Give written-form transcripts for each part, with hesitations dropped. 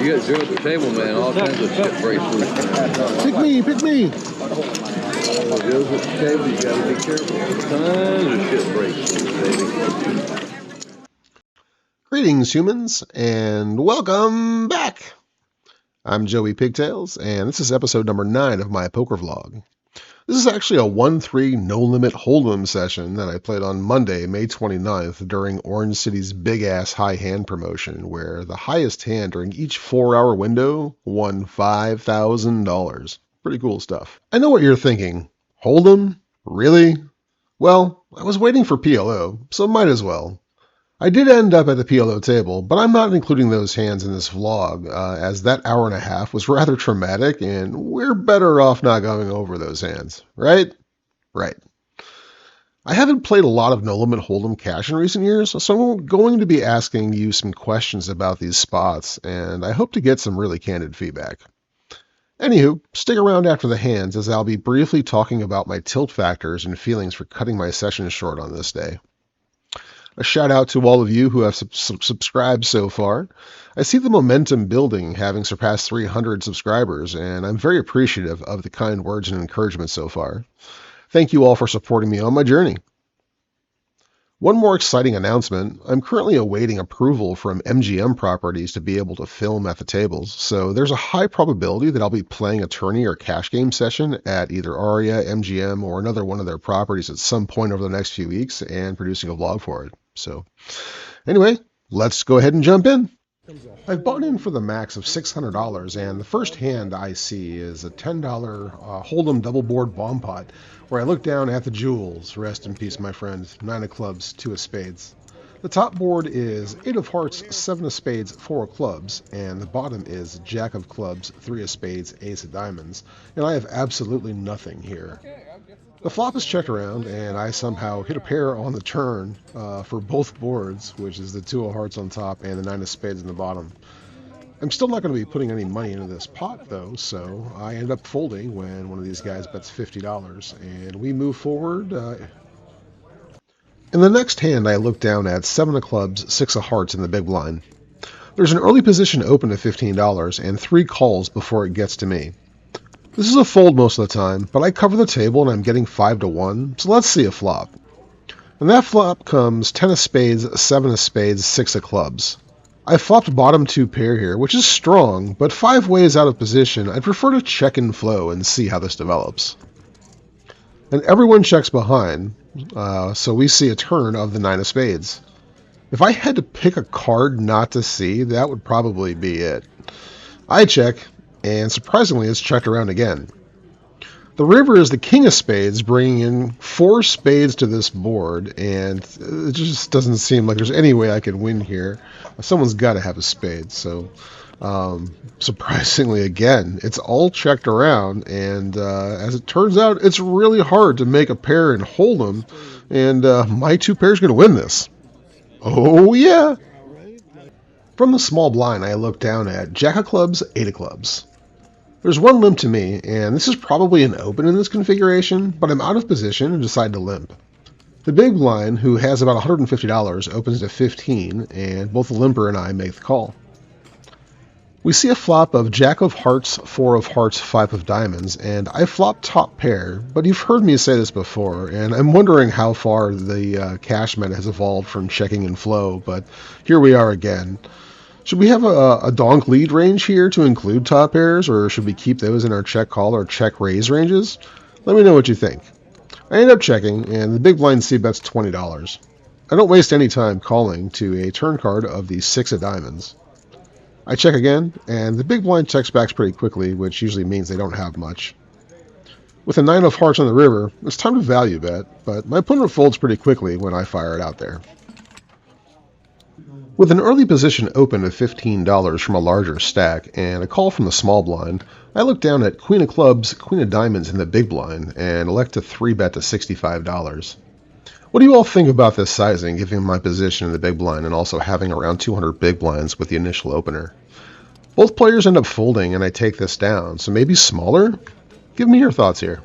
get zero at the table, man, all kinds of shit breaks loose. Pick me, pick me. Joe's at the table, you gotta be careful. Tons of shit breaks loose, baby. Greetings, humans, and welcome back. I'm Joey Pigtails, and this is episode number 9 of my poker vlog. This is actually a 1-3 no-limit hold'em session that I played on Monday, May 29th, during Orange City's big-ass high hand promotion, where the highest hand during each 4-hour window won $5,000. Pretty cool stuff. I know what you're thinking. Hold'em? Really? Well, I was waiting for PLO, so might as well. I did end up at the PLO table, but I'm not including those hands in this vlog, as that hour and a half was rather traumatic, and we're better off not going over those hands, right? Right. I haven't played a lot of No Limit Hold'em cash in recent years, so I'm going to be asking you some questions about these spots, and I hope to get some really candid feedback. Anywho, stick around after the hands, as I'll be briefly talking about my tilt factors and feelings for cutting my session short on this day. A shout out to all of you who have subscribed so far. I see the momentum building, having surpassed 300 subscribers, and I'm very appreciative of the kind words and encouragement so far. Thank you all for supporting me on my journey. One more exciting announcement. I'm currently awaiting approval from MGM properties to be able to film at the tables, so there's a high probability that I'll be playing a tourney or cash game session at either Aria, MGM, or another one of their properties at some point over the next few weeks and producing a vlog for it. So anyway, let's go ahead and jump in. I've bought in for the max of $600, and the first hand I see is a $10 Hold'em double board bomb pot, where I look down at the jewels. Rest in peace, my friend. 9 of clubs, 2 of spades. The top board is 8 of hearts, 7 of spades, 4 of clubs, and the bottom is Jack of clubs, 3 of spades, Ace of diamonds, and I have absolutely nothing here. The flop is checked around, and I somehow hit a pair on the turn for both boards, which is the 2 of hearts on top and the 9 of spades on the bottom. I'm still not going to be putting any money into this pot, though, so I end up folding when one of these guys bets $50, and we move forward. In the next hand, I look down at 7 of clubs, 6 of hearts in the big blind. There's an early position open at $15 and 3 calls before it gets to me. This is a fold most of the time, but I cover the table and I'm getting 5-1, so let's see a flop. And that flop comes 10 of spades, 7 of spades, 6 of clubs. I flopped bottom 2 pair here, which is strong, but 5 ways out of position, I'd prefer to check and flow and see how this develops. And everyone checks behind, so we see a turn of the 9 of spades. If I had to pick a card not to see, that would probably be it. I check, and surprisingly, it's checked around again. The river is the king of spades, bringing in 4 spades to this board, and it just doesn't seem like there's any way I could win here. Someone's got to have a spade, so surprisingly, again, it's all checked around, and as it turns out, it's really hard to make a pair and hold them, and my 2 pairs are going to win this. Oh, yeah! From the small blind, I look down at Jack of clubs, 8 of clubs. There's one limp to me, and this is probably an open in this configuration, but I'm out of position and decide to limp. The big blind, who has about $150, opens to 15, and both the limper and I make the call. We see a flop of Jack of hearts, 4 of hearts, 5 of diamonds, and I flop top pair, but you've heard me say this before, and I'm wondering how far the cash meta has evolved from checking and flow, but here we are again. Should we have a donk lead range here to include top pairs, or should we keep those in our check call or check raise ranges? Let me know what you think. I end up checking, and the big blind C bets $20. I don't waste any time calling to a turn card of the 6 of diamonds. I check again, and the big blind checks back pretty quickly, which usually means they don't have much. With a 9 of hearts on the river, it's time to value bet, but my opponent folds pretty quickly when I fire it out there. With an early position open of $15 from a larger stack and a call from the small blind, I look down at Queen of clubs, Queen of diamonds in the big blind and elect to 3-bet to $65. What do you all think about this sizing, given my position in the big blind and also having around 200 big blinds with the initial opener? Both players end up folding and I take this down, so maybe smaller? Give me your thoughts here.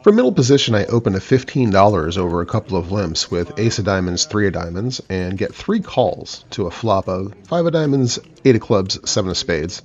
From middle position, I open a $15 over a couple of limps with ace of diamonds, 3 of diamonds, and get 3 calls to a flop of 5 of diamonds, 8 of clubs, 7 of spades.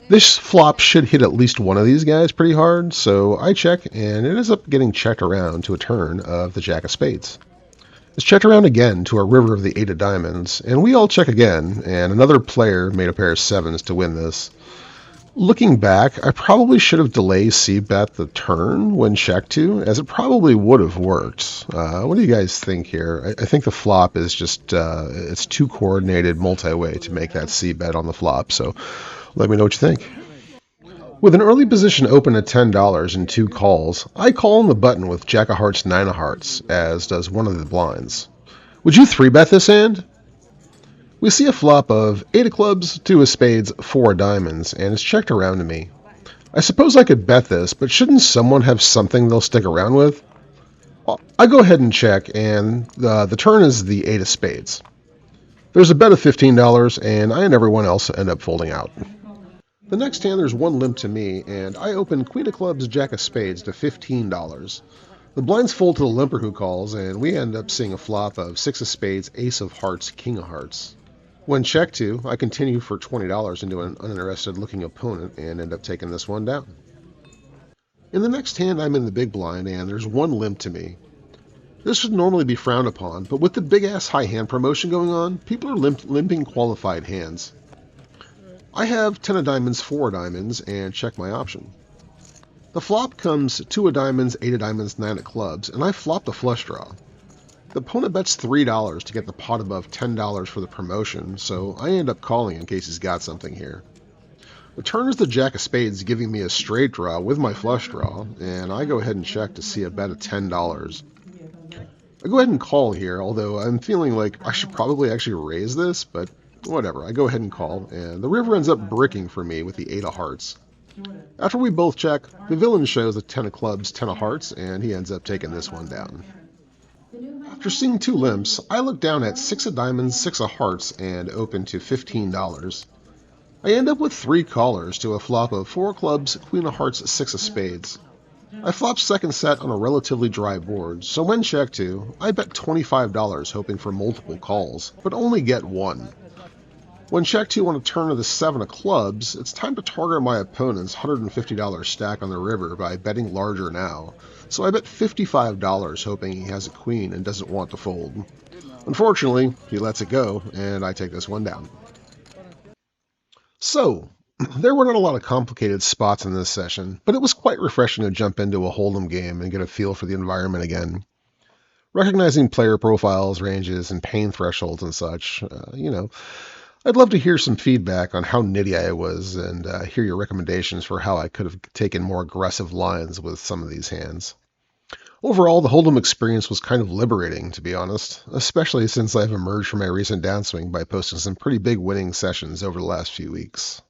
This flop should hit at least one of these guys pretty hard, so I check, and it ends up getting checked around to a turn of the jack of spades. It's checked around again to a river of the 8 of diamonds, and we all check again, and another player made a pair of 7s to win this. Looking back, I probably should have delayed c-bet the turn when checked to, as it probably would have worked. What do you guys think here? I think the flop is just, it's too coordinated multi-way to make that c-bet on the flop, so let me know what you think. With an early position open at $10 and 2 calls, I call on the button with jack of hearts, 9 of hearts, as does one of the blinds. Would you 3-bet this hand? We see a flop of 8 of clubs, 2 of spades, 4 of diamonds, and it's checked around to me. I suppose I could bet this, but shouldn't someone have something they'll stick around with? I go ahead and check, and the turn is the 8 of spades. There's a bet of $15, and I and everyone else end up folding out. The next hand, there's one limp to me, and I open queen of clubs, jack of spades to $15. The blinds fold to the limper who calls, and we end up seeing a flop of 6 of spades, ace of hearts, king of hearts. When checked to, I continue for $20 into an uninterested-looking opponent and end up taking this one down. In the next hand, I'm in the big blind, and there's one limp to me. This would normally be frowned upon, but with the big-ass high hand promotion going on, people are limping qualified hands. I have 10 of diamonds, 4 of diamonds, and check my option. The flop comes 2 of diamonds, 8 of diamonds, 9 of clubs, and I flop the flush draw. The opponent bets $3 to get the pot above $10 for the promotion, so I end up calling in case he's got something here. The turn is the jack of spades, giving me a straight draw with my flush draw, and I go ahead and check to see a bet of $10. I go ahead and call here, although I'm feeling like I should probably actually raise this, but whatever. I go ahead and call, and the river ends up bricking for me with the 8 of hearts. After we both check, the villain shows a 10 of clubs, 10 of hearts, and he ends up taking this one down. After seeing 2 limps, I look down at 6 of diamonds, 6 of hearts, and open to $15. I end up with 3 callers to a flop of 4 clubs, queen of hearts, 6 of spades. I flop second set on a relatively dry board, so when checked to, I bet $25 hoping for multiple calls, but only get 1. When checked to on a turn of the 7 of clubs, it's time to target my opponent's $150 stack on the river by betting larger now, so I bet $55 hoping he has a queen and doesn't want to fold. Unfortunately, he lets it go, and I take this one down. So, there were not a lot of complicated spots in this session, but it was quite refreshing to jump into a hold'em game and get a feel for the environment again. Recognizing player profiles, ranges, and pain thresholds and such, I'd love to hear some feedback on how nitty I was and hear your recommendations for how I could have taken more aggressive lines with some of these hands. Overall, the hold'em experience was kind of liberating, to be honest, especially since I've emerged from my recent downswing by posting some pretty big winning sessions over the last few weeks.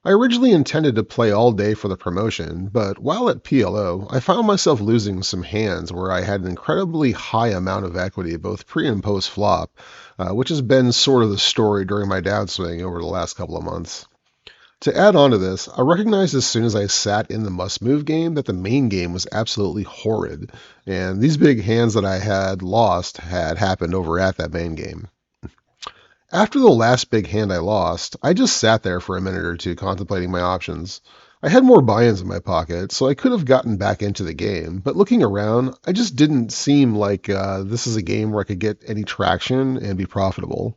I originally intended to play all day for the promotion, but while at PLO, I found myself losing some hands where I had an incredibly high amount of equity both pre and post flop, which has been sort of the story during my downswing over the last couple of months. To add on to this, I recognized as soon as I sat in the must-move game that the main game was absolutely horrid, and these big hands that I had lost had happened over at that main game. After the last big hand I lost, I just sat there for a minute or two contemplating my options. I had more buy-ins in my pocket, so I could have gotten back into the game, but looking around, I just didn't seem like this is a game where I could get any traction and be profitable.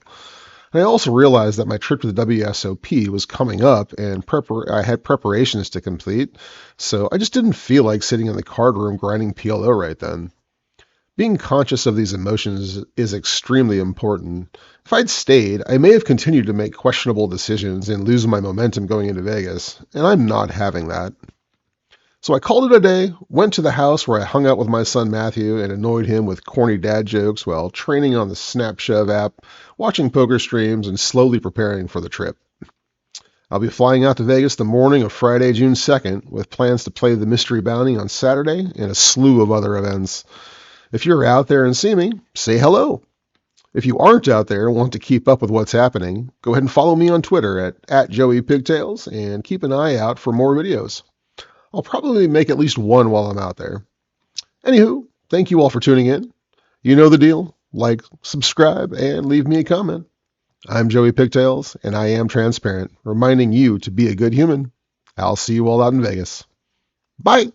And I also realized that my trip to the WSOP was coming up and I had preparations to complete, so I just didn't feel like sitting in the card room grinding PLO right then. Being conscious of these emotions is extremely important. If I'd stayed, I may have continued to make questionable decisions and lose my momentum going into Vegas, and I'm not having that. So I called it a day, went to the house where I hung out with my son Matthew and annoyed him with corny dad jokes while training on the SnapShove app, watching poker streams, and slowly preparing for the trip. I'll be flying out to Vegas the morning of Friday, June 2nd, with plans to play the Mystery Bounty on Saturday and a slew of other events. If you're out there and see me, say hello. If you aren't out there and want to keep up with what's happening, go ahead and follow me on Twitter at @JoeyPigtails and keep an eye out for more videos. I'll probably make at least one while I'm out there. Anywho, thank you all for tuning in. You know the deal. Like, subscribe, and leave me a comment. I'm Joey Pigtails, and I am transparent, reminding you to be a good human. I'll see you all out in Vegas. Bye!